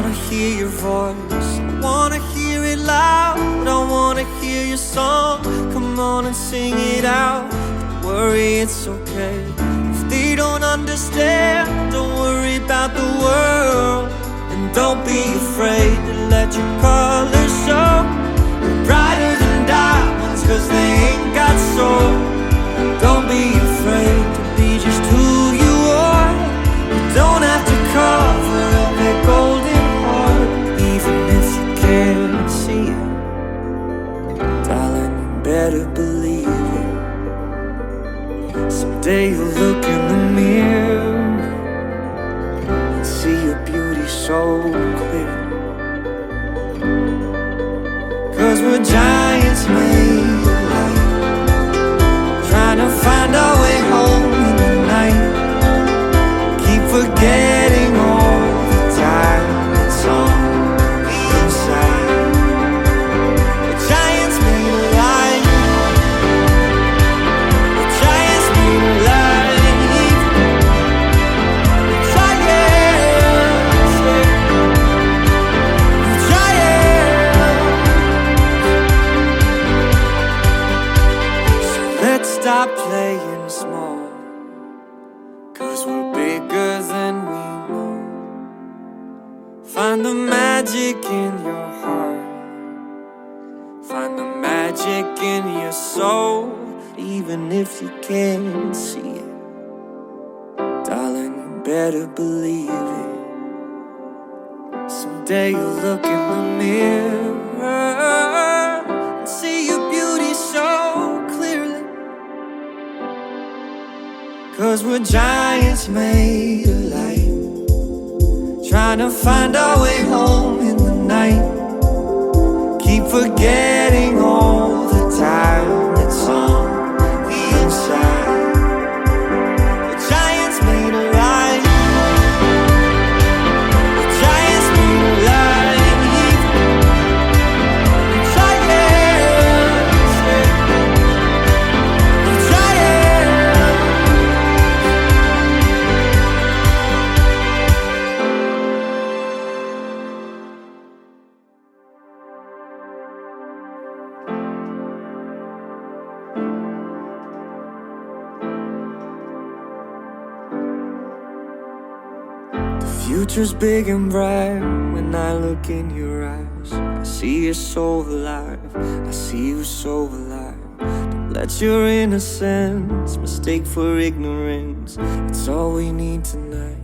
wanna hear your voice, I wanna hear it loud. I wanna hear your song, come on and sing it out. Don't worry, it's okay if they don't understand. Don't worry about the world, and don't be afraid to let your colors show. You're brighter than diamonds, cause they ain't got soul. Don't be afraid to be just who you are. You don't have to cover up that golden heart, even if you can't see it. Darling, you better believe it. Someday you'll look in the mirror and see your beauty so clear. Cause we're giants made of light, trying to find our way home in the night. Keep forgetting all the time that's on the inside. We're giants made of light, we're giants made of light. We're giants, we're giants. So let's stop playing small, cause we're bigger than we know. Find the magic in your heart, find the magic in your soul, even if you can't see it. Darling, you better believe it. Someday you'll look in the mirror and see your beauty so clearly. Cause we're giants made of light, trying to find our way home in the night. Keep forgetting all the time that's on the inside. We're giants made of light, we're giants made of light. We're giants, we're giants. The future's big and bright when I look in your eyes. I see you're so alive, I see you so alive. Don't let your innocence mistake for ignorance. It's all we need tonight.